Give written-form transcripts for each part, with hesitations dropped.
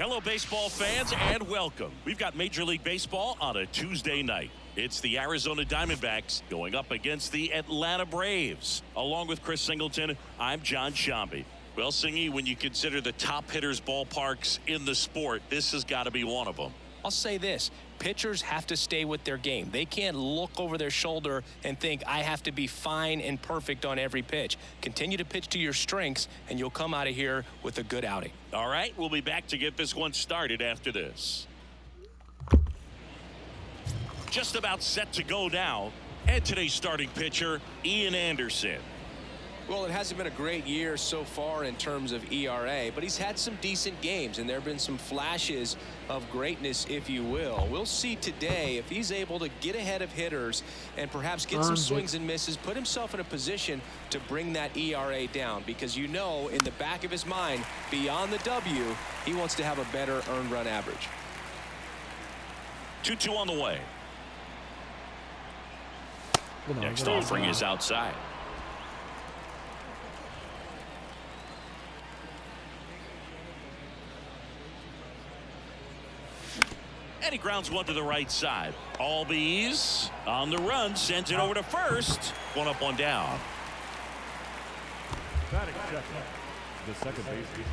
Hello, baseball fans, and welcome. We've got Major League Baseball on a Tuesday night. It's the Arizona Diamondbacks going up against the Atlanta Braves. Along with Chris Singleton, I'm John Shambi. Well, Singy, when you consider the top hitters' ballparks in the sport, this has got to be one of them. I'll say this. Pitchers have to stay with their game. They can't look over their shoulder and think, I have to be fine and perfect on every pitch. Continue to pitch to your strengths, and you'll come out of here with a good outing. All right, we'll be back to get this one started after this. Just about set to go now. And today's starting pitcher, Ian Anderson. Well, it hasn't been a great year so far in terms of ERA, but he's had some decent games, and there have been some flashes of greatness, if you will. We'll see today if he's able to get ahead of hitters and perhaps get some swings and misses, put himself in a position to bring that ERA down, because you know in the back of his mind, beyond the W, he wants to have a better earned run average. 2-2 on the way. Next offering is outside. And he grounds one to the right side. Albies on the run, sends it over to first. One up, one down. The second baseman,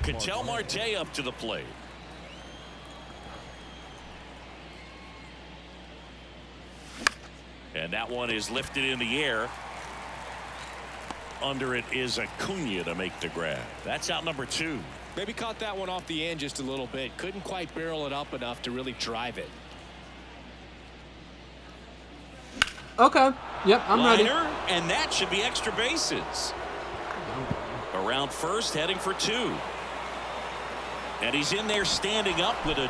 Ketel Marte up to the plate. And that one is lifted in the air. Under it is Acuna to make the grab. That's out number 2. Maybe caught that one off the end just a little bit. Couldn't quite barrel it up enough to really drive it. Okay. Yep, I'm ready. And that should be extra bases. Around first, heading for 2. And he's in there standing up with a...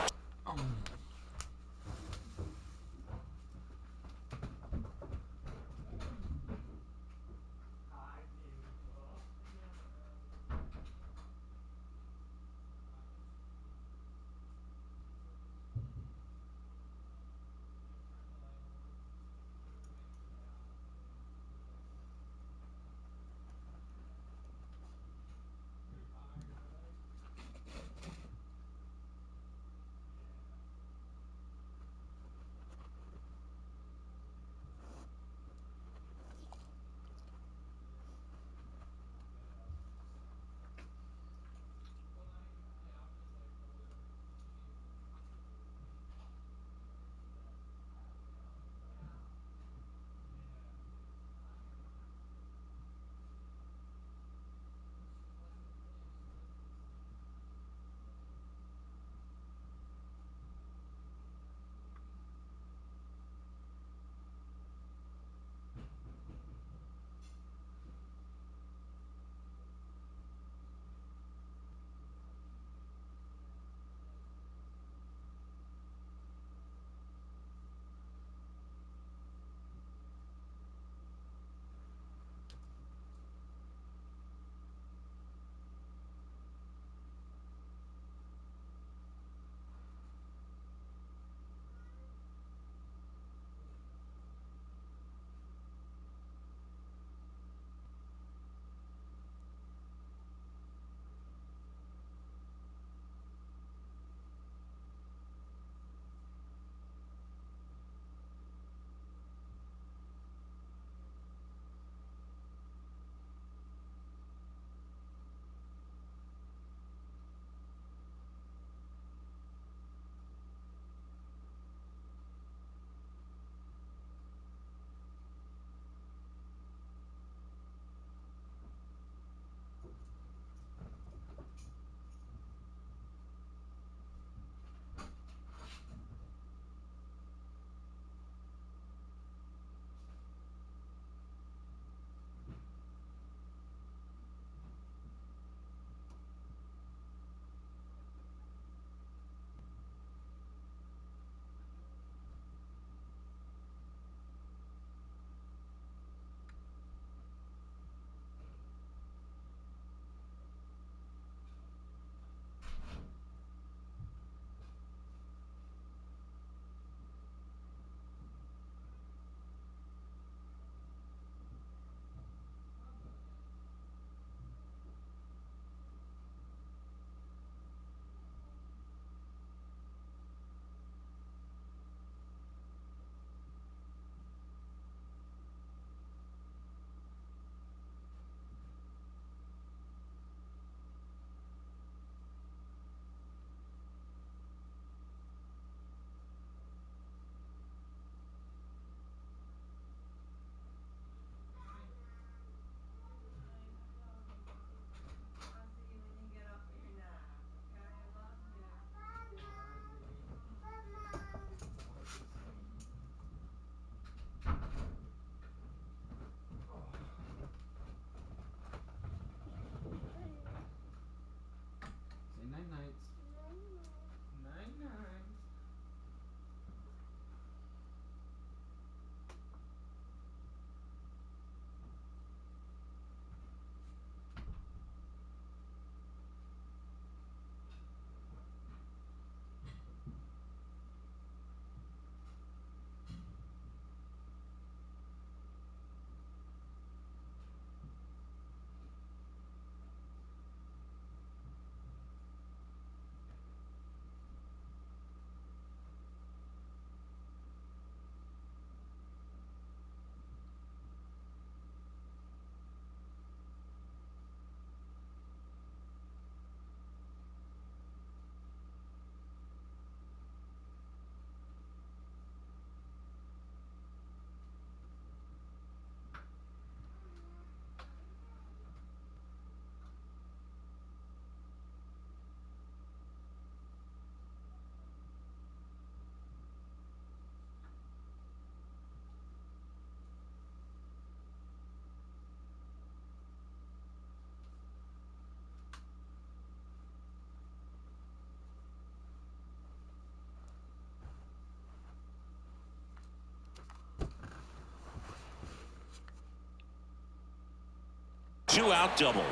2-out double.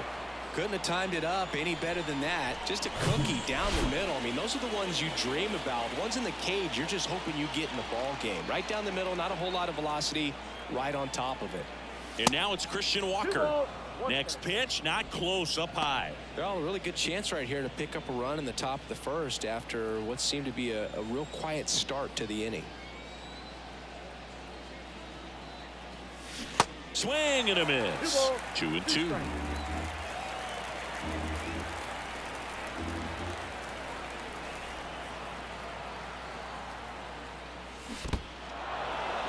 Couldn't have timed it up any better than that. Just a cookie down the middle. I mean, those are the ones you dream about. Ones in the cage, you're just hoping you get in the ball game. Right down the middle, not a whole lot of velocity, right on top of it. And now it's Christian Walker. Next pitch, not close, up high. Well, a really good chance right here to pick up a run in the top of the first after what seemed to be a real quiet start to the inning. Swing and a miss. 2-2.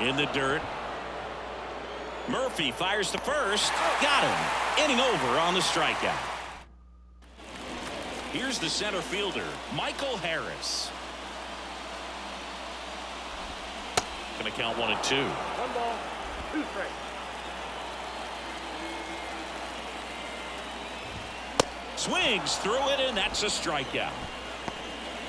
In the dirt. Murphy fires to first. Got him. Inning over on the strikeout. Here's the center fielder, Michael Harris. Gonna count 1 and 2. 1 ball, 2 strikes. Swings through it, and that's a strikeout.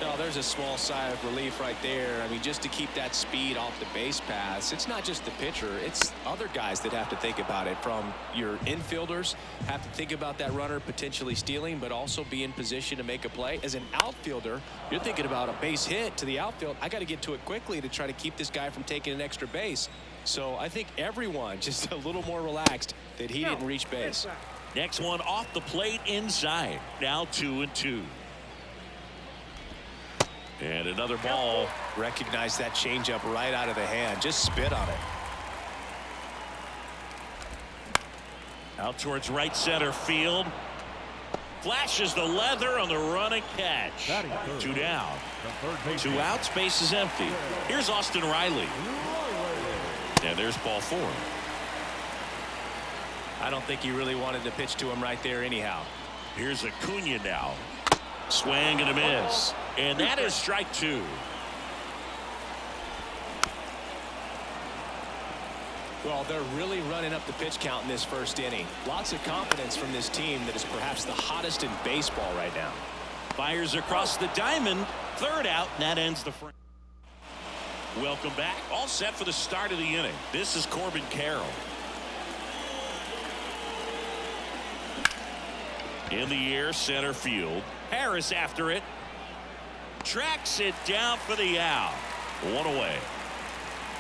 No, there's a small sigh of relief right there. I mean, just to keep that speed off the base paths. It's not just the pitcher. It's other guys that have to think about it. From your infielders have to think about that runner potentially stealing, but also be in position to make a play. As an outfielder, you're thinking about a base hit to the outfield. I got to get to it quickly to try to keep this guy from taking an extra base. So I think everyone just a little more relaxed that he didn't reach base. Next one off the plate inside. Now 2 and 2. And another ball. Recognize that changeup right out of the hand. Just spit on it. Out towards right center field. Flashes the leather on the running catch. 2 down. 2 outs. Base is empty. Here's Austin Riley. And there's ball 4. I don't think he really wanted to pitch to him right there anyhow. Here's Acuna now. Swing and a miss. And that is strike 2. Well, they're really running up the pitch count in this first inning. Lots of confidence from this team that is perhaps the hottest in baseball right now. Fires across the diamond. 3rd out, and that ends the frame. Welcome back. All set for the start of the inning. This is Corbin Carroll. In the air, center field. Harris after it. Tracks it down for the out. 1 away.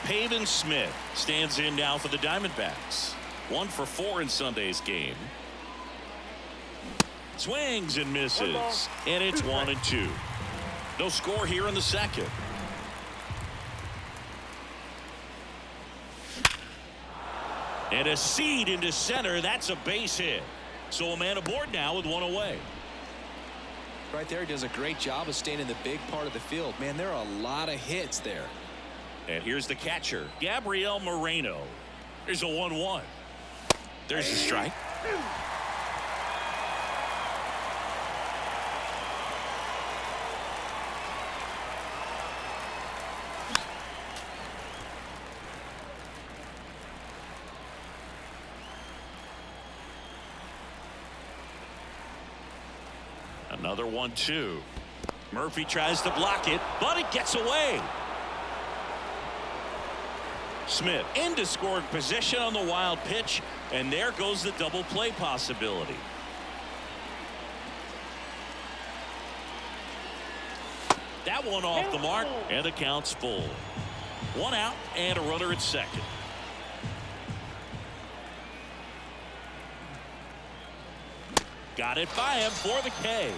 Pavin Smith stands in now for the Diamondbacks. 1 for 4 in Sunday's game. Swings and misses. And it's 1 and 2. No score here in the second. And a seed into center. That's a base hit. So a man aboard now with 1 away. Right there, he does a great job of staying in the big part of the field. Man, there are a lot of hits there. And here's the catcher, Gabriel Moreno. There's a 1-1. There's a strike. Another 1-2. Murphy tries to block it, but it gets away. Smith into scoring position on the wild pitch, and there goes the double play possibility. That one off the mark, and the count's full. 1 out and a runner at second. Got it by him for the K.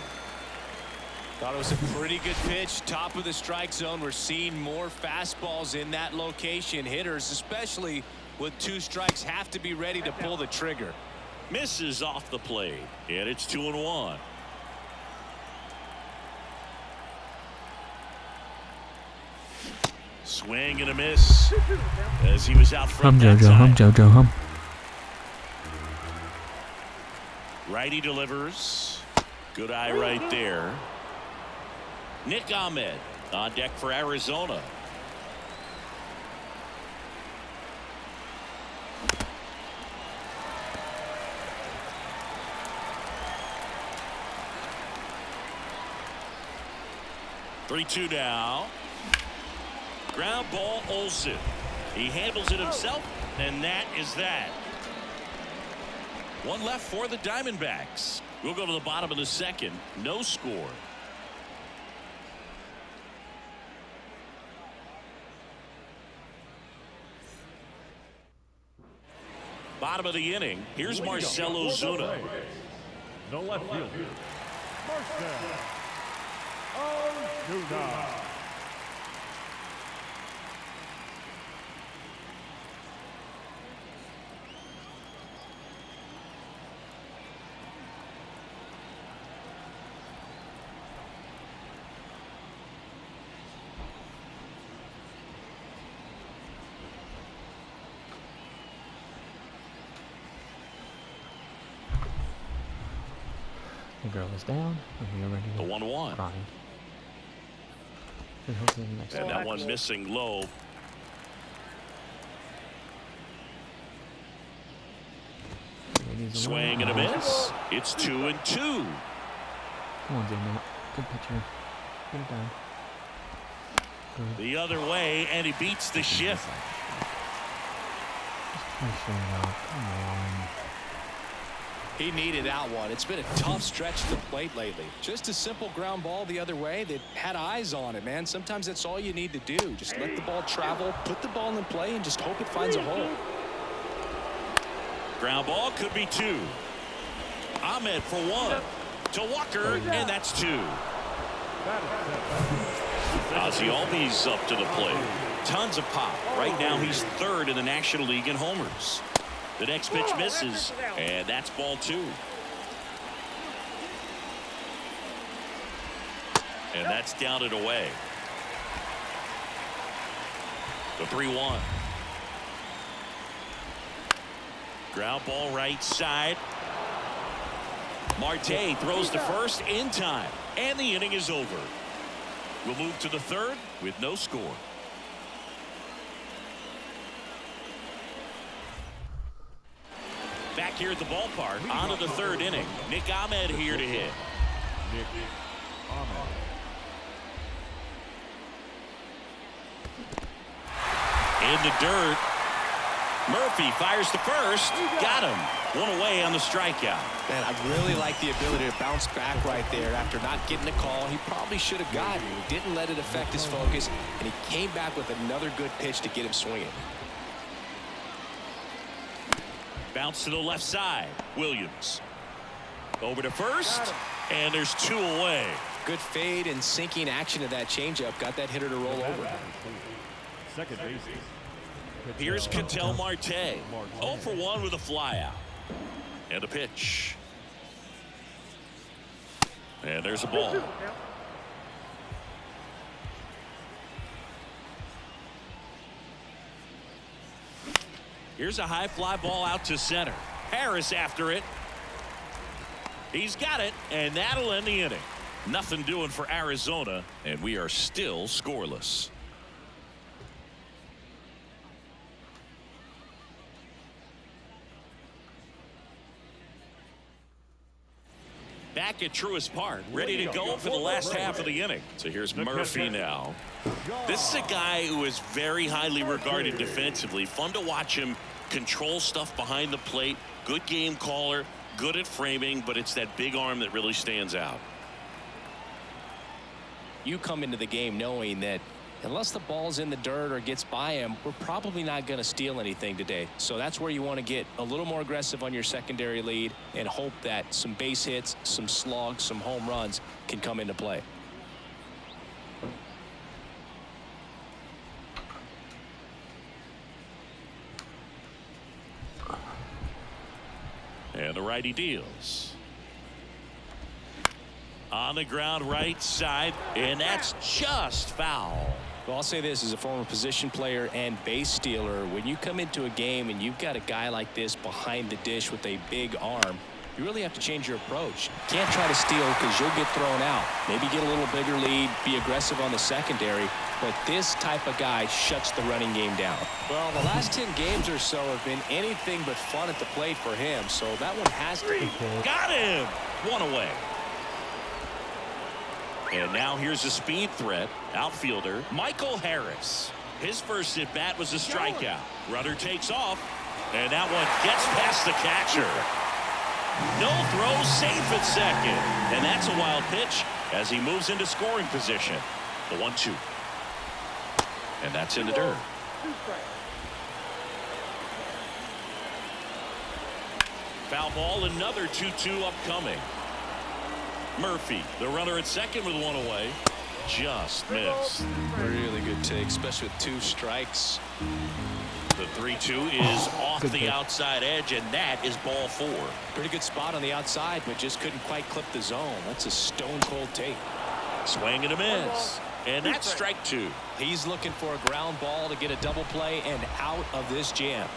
Thought it was a pretty good pitch. Top of the strike zone. We're seeing more fastballs in that location. Hitters, especially with 2 strikes, have to be ready to pull the trigger. Misses off the plate, and it's 2-1. Swing and a miss as he was out front that time. Righty delivers. Good eye right there. Nick Ahmed on deck for Arizona. Three-two now. Ground ball, Olsen. He handles it himself, and that is that. One left for the Diamondbacks. We'll go to the bottom of the second. No score. Bottom of the inning. Here's Marcell Ozuna. The left fielder, Marcell Ozuna. The girl is down, and we are ready The to 1-1. grind. And hopefully the next And that one missing low. Swing and a miss. It's 2-2. Come on, Jamie. Good pitcher. Get it done. Good. The other way, and he beats the shift. Just push it up. Come on. He needed that one. It's been a tough stretch to the plate lately. Just a simple ground ball the other way that had eyes on it, man. Sometimes that's all you need to do. Just let the ball travel, put the ball in play, and just hope it finds a hole. Ground ball could be 2. Ahmed for 1. To Walker, and that's 2. Ozzie Albies up to the plate. Tons of pop. Right now he's 3rd in the National League in homers. The next pitch misses, and that's ball 2. And that's down and away. The 3-1. Ground ball right side. Marte throws to first in time, and the inning is over. We'll move to the 3rd with no score. Back here at the ballpark, on to the 3rd inning. Nick Ahmed here to hit. Nick Ahmed. In the dirt. Murphy fires to first. Got him. 1 away on the strikeout. Man, I really like the ability to bounce back right there after not getting a call. He probably should have gotten it. He didn't let it affect his focus, and he came back with another good pitch to get him swinging. Bounce to the left side. Williams. Over to first. And there's 2 away. Good fade and sinking action of that changeup. Got that hitter to roll over. Second base. Here's Ketel Marte. 0 for 1 with a flyout. And a pitch. And there's a ball. Here's a high fly ball out to center. Harris after it. He's got it, and that'll end the inning. Nothing doing for Arizona, and we are still scoreless. Back at Truist Park, ready to go for the last half of the inning. So here's Murphy now. This is a guy who is very highly regarded defensively. Fun to watch him control stuff behind the plate. Good game caller, good at framing, but it's that big arm that really stands out. You come into the game knowing that unless the ball's in the dirt or gets by him, we're probably not going to steal anything today. So that's where you want to get a little more aggressive on your secondary lead and hope that some base hits, some slugs, some home runs can come into play. And the righty deals. On the ground right side, and that's just foul. Well, I'll say this as a former position player and base stealer. When you come into a game and you've got a guy like this behind the dish with a big arm, you really have to change your approach. You can't try to steal because you'll get thrown out. Maybe get a little bigger lead, be aggressive on the secondary, but this type of guy shuts the running game down. Well, the last 10 games or so have been anything but fun at the plate for him, so that one has to be. Got him! 1 away. And now here's a speed threat. Outfielder Michael Harris. His first at bat was a strikeout. Runner takes off, and that one gets past the catcher. No throw, safe at second. And that's a wild pitch as he moves into scoring position. The 1-2. And that's in the dirt. Foul ball, another 2-2 upcoming. Murphy, the runner at second with one away. Just missed. Really good take, especially with 2 strikes. The 3-2 is off the outside edge, and that is ball 4. Pretty good spot on the outside, but just couldn't quite clip the zone. That's a stone-cold take. Swing and a miss. And that's strike 2. He's looking for a ground ball to get a double play and out of this jam.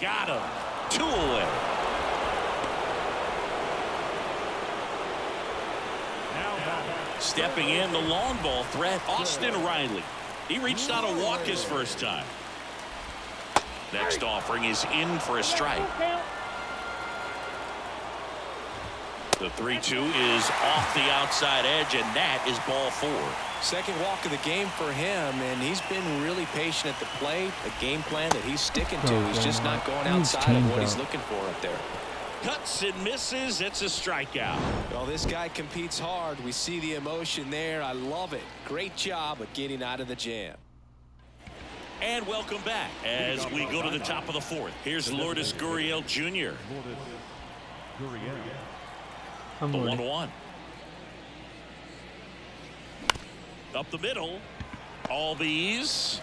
Got him. 2 away. Stepping in, the long ball threat, Austin Riley. He reached out a walk his first time. Next offering is in for a strike. The 3-2 is off the outside edge, and that is ball 4. Second walk of the game for him, and he's been really patient at the plate. A game plan that he's sticking to. He's just not going outside of what he's looking for up there. Cuts and misses. It's a strikeout. Well, this guy competes hard. We see the emotion there. I love it. Great job of getting out of the jam. And welcome back as we go to the top of the 4th. Here's Lourdes Gurriel Jr. The 1-1. Up the middle. Albies.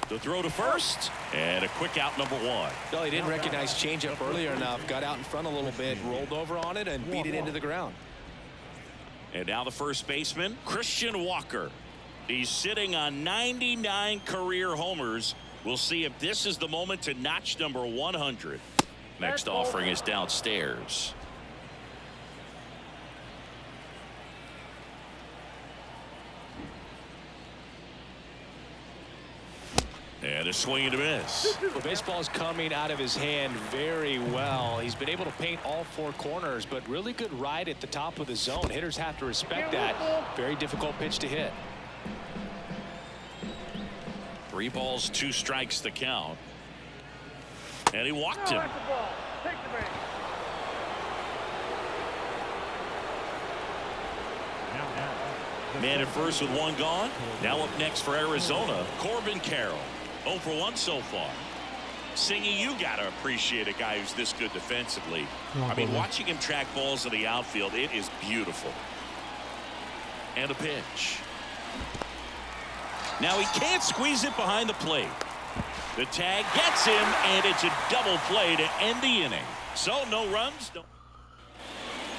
The throw to first. And a quick out, number 1. No, he didn't recognize changeup earlier enough. Got out in front a little bit, rolled over on it, and beat it into the ground. And now the first baseman, Christian Walker. He's sitting on 99 career homers. We'll see if this is the moment to notch number 100. Next offering is downstairs. And a swing and a miss. Well, baseball is coming out of his hand very well. He's been able to paint all 4 corners, but really good ride at the top of the zone. Hitters have to respect that. Very difficult pitch to hit. 3 balls, 2 strikes the count. And he walked him. Man at first with 1 gone. Now up next for Arizona, Corbin Carroll. 0 for 1 so far. Singy, you got to appreciate a guy who's this good defensively. I mean, watching him track balls in the outfield, it is beautiful. And a pitch. Now he can't squeeze it behind the plate. The tag gets him, and it's a double play to end the inning. So no runs. No.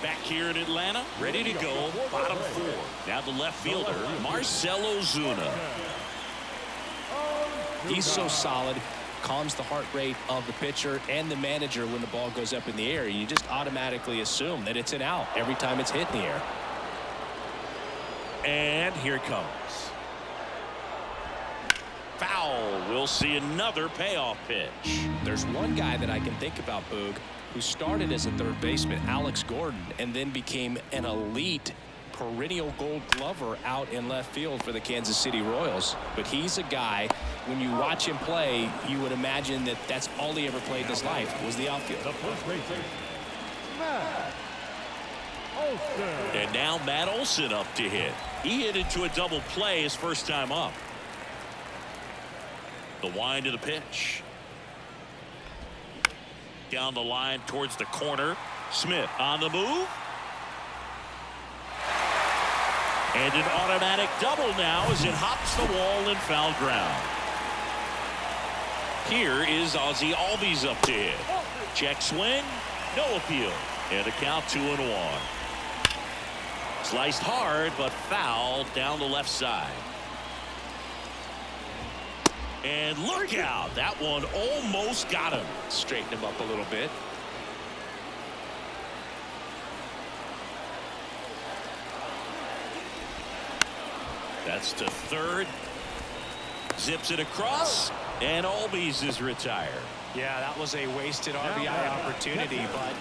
Back here in Atlanta, ready to go, bottom 4. Now the left fielder, Marcell Ozuna. He's so solid, calms the heart rate of the pitcher and the manager when the ball goes up in the air. You just automatically assume that it's an out every time it's hit in the air. And here it comes. Foul. We'll see another payoff pitch. There's one guy that I can think about, Boog, who started as a third baseman, Alex Gordon, and then became an elite perennial gold glover out in left field for the Kansas City Royals. But he's a guy, when you watch him play, you would imagine that that's all he ever played in his life was the outfield. And now Matt Olson up to hit. He hit into a double play his first time up. The wind of the pitch. Down the line towards the corner. Smith on the move. And an automatic double now as it hops the wall and foul ground. Here is Ozzie Albies up to hit. Check swing. No appeal. And a count 2-1. Sliced hard, but foul down the left side. And look out. That one almost got him. Straighten him up a little bit. That's to third. Zips it across. And Albies is retired. Yeah, that was a wasted RBI opportunity, but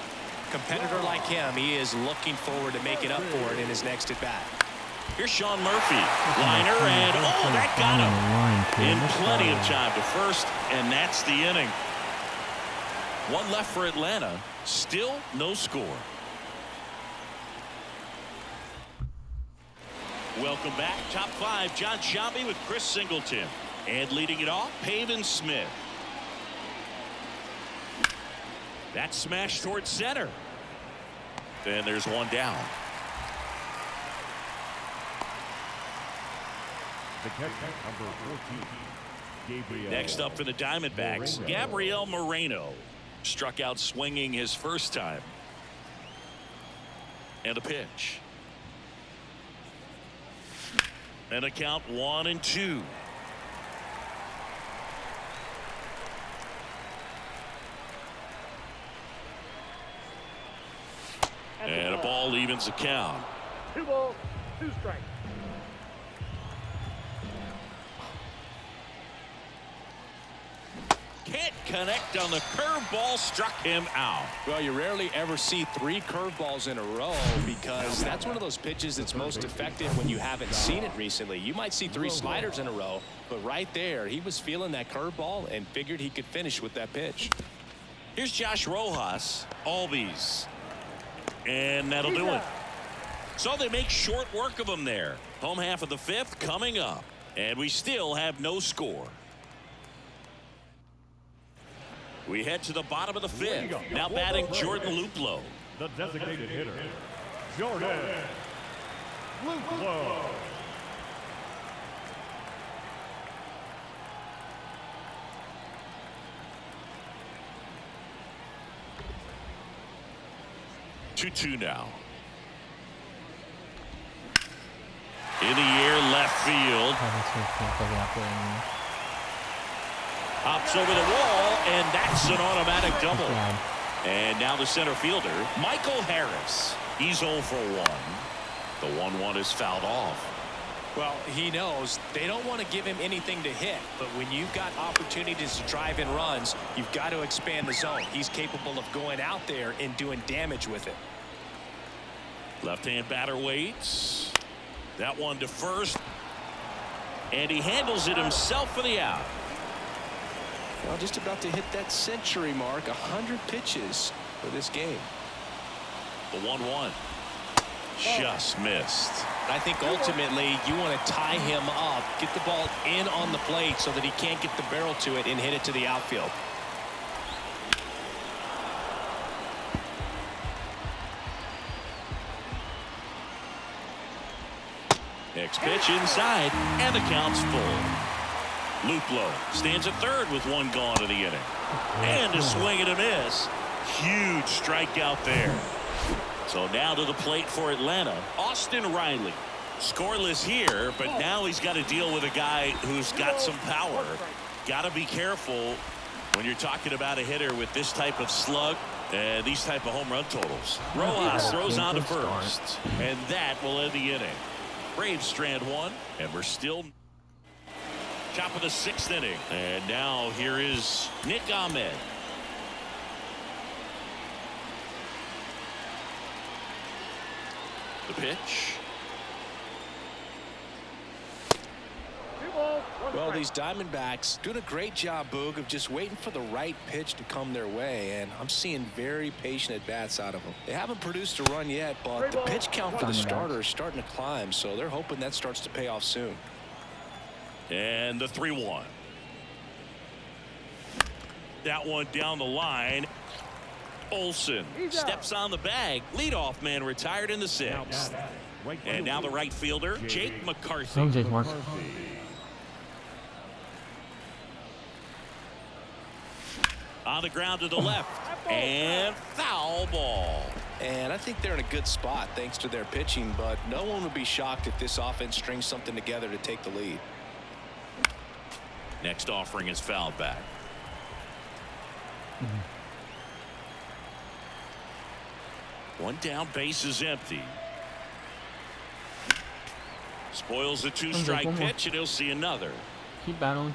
competitor like him, he is looking forward to making up for it in his next at bat. Here's Sean Murphy. Liner, and that got him. In plenty of time to first, and that's the inning. One left for Atlanta. Still no score. Welcome back. Top 5, John Shambi with Chris Singleton. And leading it off, Pavin Smith. That smash towards center. Then there's one down. The catcher, number 14, Gabriel. Next up for the Diamondbacks, Gabriel Moreno. Struck out swinging his first time. And a pitch. And a count 1-2. And a ball evens the count. 2 balls, 2 strikes. Can't connect on the curveball, struck him out. Well, you rarely ever see 3 curveballs in a row because that's one of those pitches that's most effective when you haven't seen it recently. You might see 3 sliders in a row, but right there, he was feeling that curveball and figured he could finish with that pitch. Here's Josh Rojas, Albies. And that'll do it. So they make short work of him there. Home half of the 5th coming up. And we still have no score. We head to the bottom of the 5th. Now batting Jordan Luplow. The designated hitter, Jordan Luplow. Two now. In the air, left field. Hops over the wall, and that's an automatic double. And now the center fielder, Michael Harris. He's 0 for 1. The 1-1 is fouled off. Well, he knows they don't want to give him anything to hit, but when you've got opportunities to drive in runs, you've got to expand the zone. He's capable of going out there and doing damage with it. Left-hand batter waits. That one to first. And he handles it himself for the out. Well, just about to hit that century mark, 100 pitches for this game. The 1-1 just missed. I think ultimately you want to tie him up, get the ball in on the plate so that he can't get the barrel to it and hit it to the outfield. Next pitch inside, and the count's full. Luplow stands at third with 1 gone in the inning. And a swing and a miss. Huge strikeout there. So now to the plate for Atlanta, Austin Riley. Scoreless here, but now he's got to deal with a guy who's got some power. Got to be careful when you're talking about a hitter with this type of slug and these type of home run totals. Rojas throws on to first, and that will end the inning. Braves strand 1, and we're still top of the 6th inning. And now here is Nick Ahmed. The pitch. Well, these Diamondbacks doing a great job, Boog, of just waiting for the right pitch to come their way, and I'm seeing very patient at-bats out of them. They haven't produced a run yet, but the pitch count for the starter is starting to climb, so they're hoping that starts to pay off soon. And the 3-1. That one down the line. Olsen steps on the bag. Leadoff man retired in the 6th. And now the right fielder, Jake McCarthy. On the ground to the left. And foul ball. And I think they're in a good spot thanks to their pitching, but no one would be shocked if this offense strings something together to take the lead. Next offering is fouled back. One down, base is empty. Spoils the 2-strike pitch, and he'll see another. Keep battling.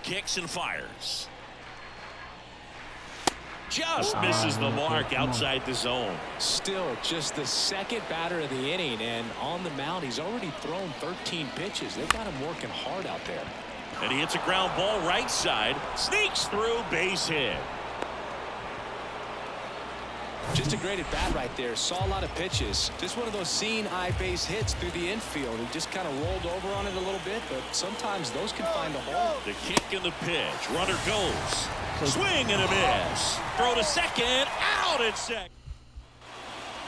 Kicks and fires. just misses the mark outside the zone. Still just the second batter of the inning, and on the mound he's already thrown 13 pitches. They've got him working hard out there. And he hits a ground ball right side, sneaks through, base hit. Just a great at bat right there. Saw a lot of pitches. Just one of those seeing eye base hits through the infield. He just kind of rolled over on it a little bit, but sometimes those can find a hole. The kick and the pitch. Runner goes. Swing and a miss. Throw to second. Out at second.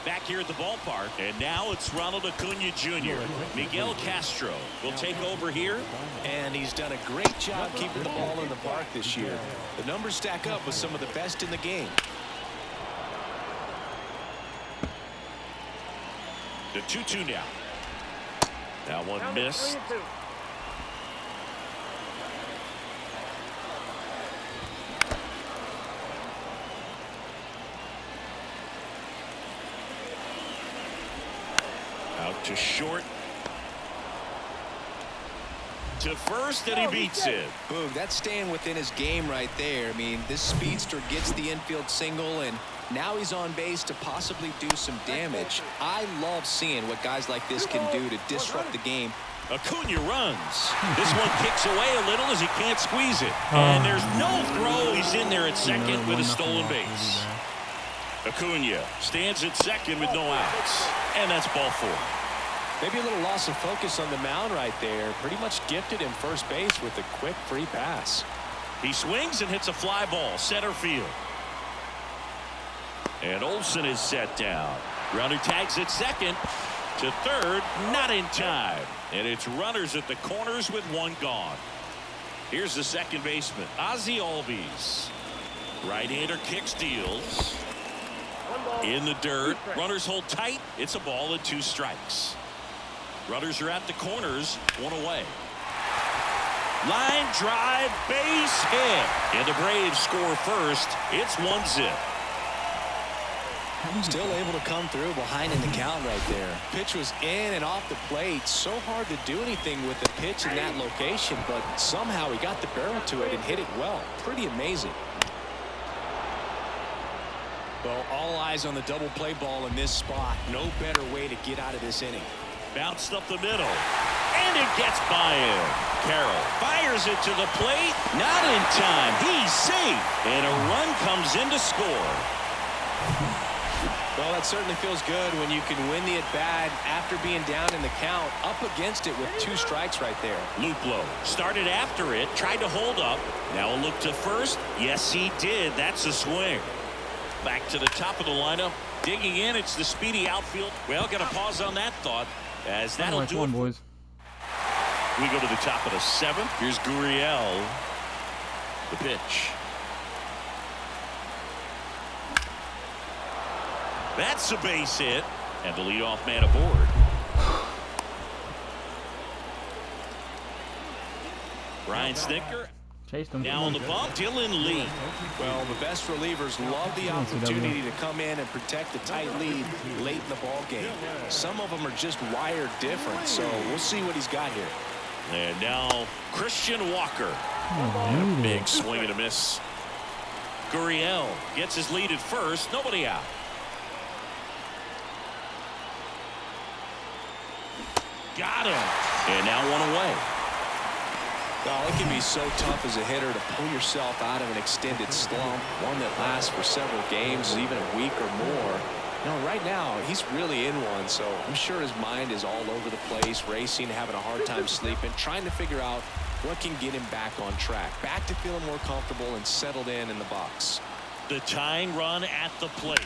Back here at the ballpark, and now it's Ronald Acuna Jr. Miguel Castro will take over here. And he's done a great job keeping the ball in the park this year. The numbers stack up with some of the best in the game. The 2-2 now. That one missed. Out to short. To first, and he beats it. Boom, that's staying within his game right there. I mean, this speedster gets the infield single, and now he's on base to possibly do some damage. I love seeing what guys like this can do to disrupt the game. Acuna runs. This one kicks away a little as he can't squeeze it. And there's no throw. He's in there at second with a stolen base. Acuna stands at second with no outs. And that's ball 4. Maybe a little loss of focus on the mound right there. Pretty much gifted him first base with a quick free pass. He swings and hits a fly ball center field. And Olsen is set down. Runner tags at second. To third, not in time. And it's runners at the corners with one gone. Here's the second baseman, Ozzie Albies. Right-hander kick steals. In the dirt. Runners hold tight. It's a ball and 2 strikes. Runners are at the corners, 1 away. Line drive, base hit. And the Braves score first. It's 1-0. Still able to come through behind in the count right there. Pitch was in and off the plate. So hard to do anything with the pitch in that location, but somehow he got the barrel to it and hit it well. Pretty amazing. Well, all eyes on the double play ball in this spot. No better way to get out of this inning. Bounced up the middle. And it gets by him. Carroll fires it to the plate. Not in time. He's safe. And a run comes in to score. Well, that certainly feels good when you can win the at-bat after being down in the count, up against it with 2 strikes right there. Luplow started after it, tried to hold up. Now a look to first. Yes, he did. That's a swing. Back to the top of the lineup. Digging in, it's the speedy outfield. Well, got to pause on that thought, as that'll do it. Boys. We go to the top of the 7th. Here's Gurriel. The pitch. That's a base hit, and the leadoff man aboard. Ryan Snitker Chased him. now on the bump. Dylan Lee. Well, the best relievers love the opportunity to come in and protect the tight lead late in the ball game. Some of them are just wired different, so we'll see what he's got here. And now Christian Walker. And a big swing and a miss. Gurriel gets his lead at first. Nobody out. Got him. And now 1 away. Well, it can be so tough as a hitter to pull yourself out of an extended slump, one that lasts for several games, even a week or more. You know, right now, he's really in one, so I'm sure his mind is all over the place, racing, having a hard time sleeping, trying to figure out what can get him back on track, back to feeling more comfortable and settled in the box. The tying run at the plate.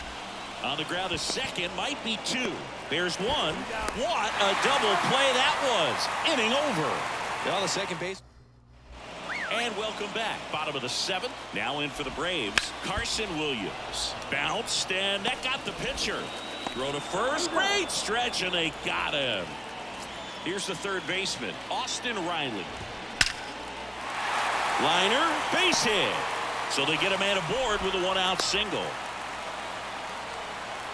On the ground, a second, might be 2. There's 1. What a double play that was. Inning over. Well, the second base. And welcome back. Bottom of the 7th. Now in for the Braves. Carson Williams. Bounced, and that got the pitcher. Throw to first. Great stretch, and they got him. Here's the third baseman, Austin Riley. Liner, base hit. So they get a man aboard with a 1-out single.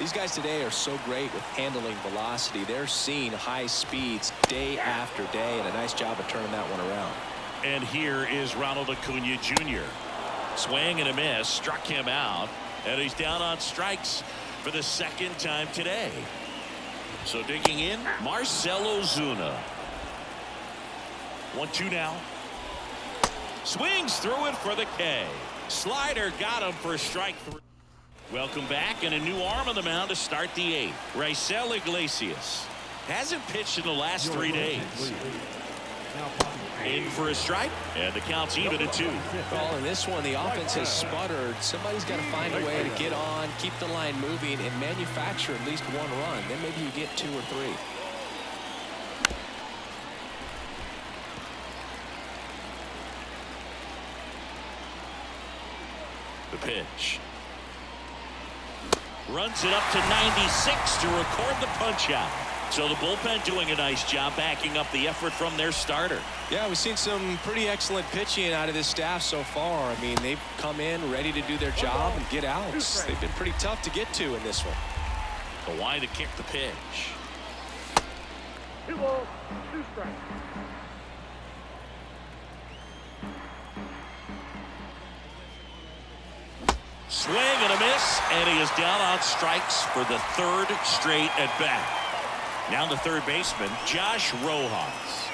These guys today are so great with handling velocity. They're seeing high speeds day after day, and a nice job of turning that one around. And here is Ronald Acuna Jr. Swing and a miss, struck him out. And he's down on strikes for the second time today. So digging in, Marcell Ozuna. 1-2 now. Swings through it for the K. Slider got him for strike 3. Welcome back, and a new arm on the mound to start the 8th. Raisel Iglesias hasn't pitched in the last 3 days. In for a strike, and the count's even at 2. Well, in this one, the offense has sputtered. Somebody's got to find a way to get on, keep the line moving, and manufacture at least 1 run. Then maybe you get 2 or 3. The pitch. Runs it up to 96 to record the punch out. So the bullpen doing a nice job backing up the effort from their starter. Yeah, we've seen some pretty excellent pitching out of this staff so far. I mean, they've come in ready to do their job and get outs. They've been pretty tough to get to in this one. The line to kick the pitch. 2 balls, 2 strikes. Swing and a miss, and he is down on strikes for the 3rd straight at bat. Now the third baseman, Josh Rojas.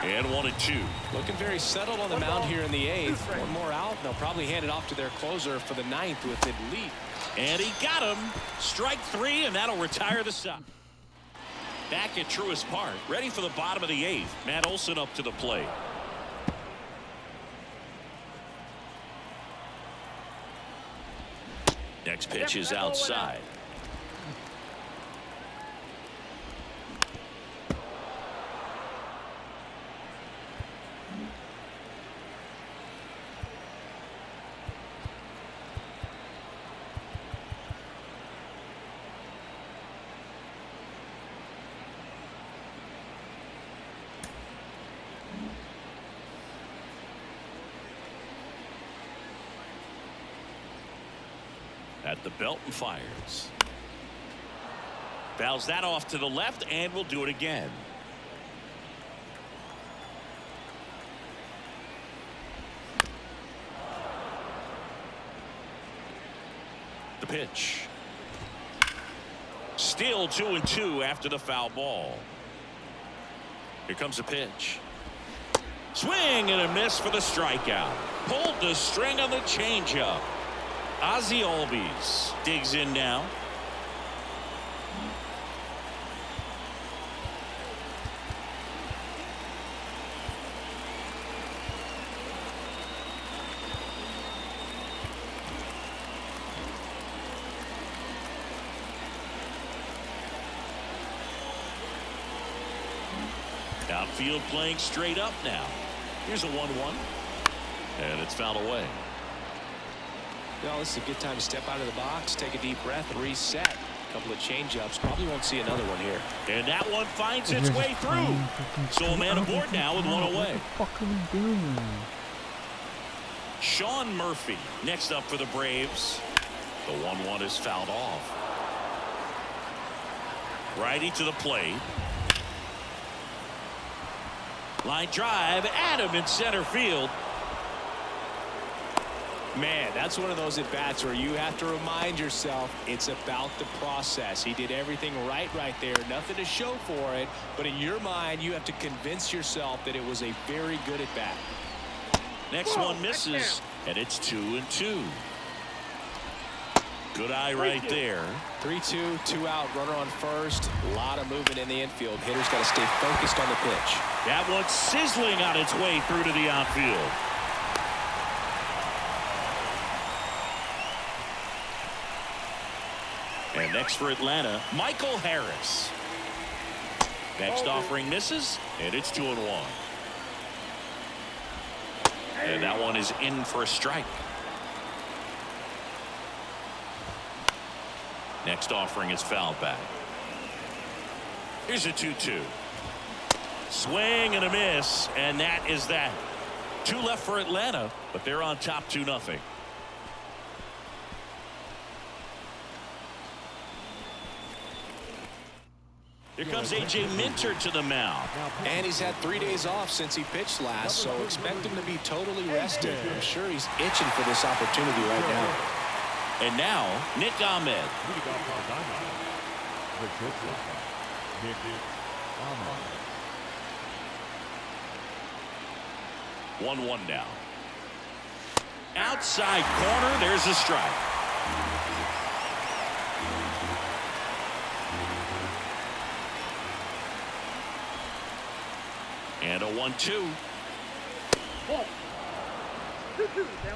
And 1-2. Looking very settled on the mound here in the 8th. 1 more out, and they'll probably hand it off to their closer for the 9th with it lead. And he got him. Strike 3, and that'll retire the side. Back at Truist Park, ready for the bottom of the 8th. Matt Olson up to the plate. Next pitch is outside. At the belt and fires. Fouls that off to the left, and will do it again. The pitch. Still 2-2 after the foul ball. Here comes a pitch. Swing and a miss for the strikeout. Pulled the string on the changeup. Ozzie Albies digs in now. Outfield playing straight up now. Here's a 1-1. And it's fouled away. Well, this is a good time to step out of the box, take a deep breath, reset. A couple of change-ups. Probably won't see another one here. And that one finds its way through. So a man aboard now with 1 away. What the fuck are we doing? Sean Murphy next up for the Braves. The 1-1 is fouled off. Righty to the plate. Line drive, Adam in center field. Man, that's one of those at-bats where you have to remind yourself it's about the process. He did everything right there. Nothing to show for it. But in your mind, you have to convince yourself that it was a very good at-bat. Next one misses, and it's 2-2. Good eye right there. 3-2, 2 out, runner on first. A lot of movement in the infield. Hitter's got to stay focused on the pitch. That one's sizzling on its way through to the outfield. And next for Atlanta, Michael Harris. Next offering misses, and it's 2-1. And that one is in for a strike. Next offering is fouled back. Here's a 2-2. Swing and a miss, and that is that. 2 left for Atlanta, but they're on top 2-0. Here comes A.J. Minter to the mound. And he's had 3 days off since he pitched last, so expect him to be totally rested. I'm sure he's itching for this opportunity right now. And now, Nick Ahmed. 1-1 now. Outside corner, there's a strike. And a 1-2. Ball. 2-2 now.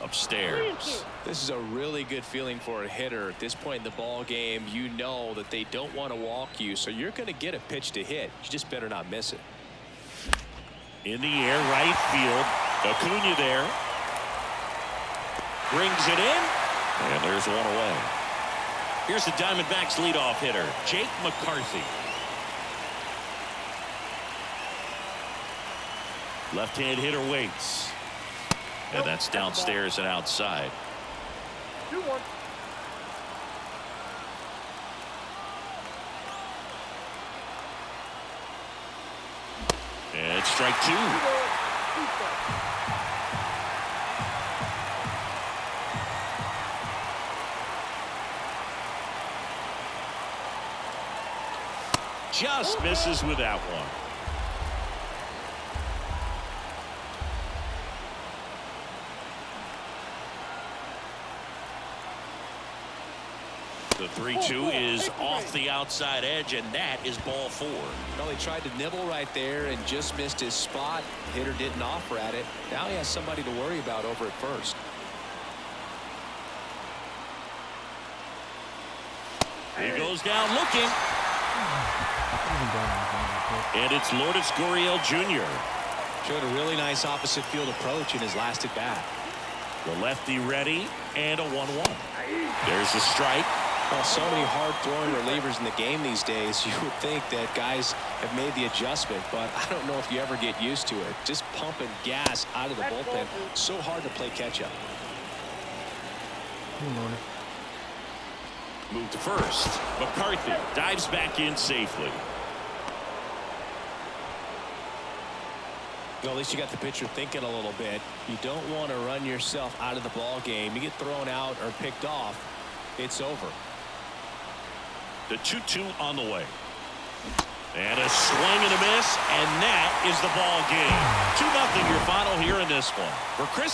Upstairs. This is a really good feeling for a hitter at this point in the ball game. You know that they don't want to walk you, so you're going to get a pitch to hit. You just better not miss it. In the air, right field. Acuna there. Brings it in. And there's one away. Here's the Diamondbacks leadoff hitter, Jake McCarthy. Left-hand hitter waits. And that's downstairs and outside. 2-1. And it's strike 2. 2 strikes. Just misses with that one. The 3-2 is off the outside edge, and that is ball 4. Well, he tried to nibble right there and just missed his spot. Hitter didn't offer at it. Now he has somebody to worry about over at first. He goes down looking. And it's Lourdes Gurriel Jr. Showed a really nice opposite field approach in his last at bat. The lefty ready, and a 1-1. There's a strike. Well, so many hard-throwing relievers in the game these days. You would think that guys have made the adjustment, but I don't know if you ever get used to it. Just pumping gas out of the bullpen. So hard to play catch-up. Move to first. McCarthy dives back in safely. Well, at least you got the pitcher thinking a little bit. You don't want to run yourself out of the ball game. You get thrown out or picked off, it's over. The 2-2 on the way. And a swing and a miss, and that is the ball game. 2-0 your final here in this one. For Chris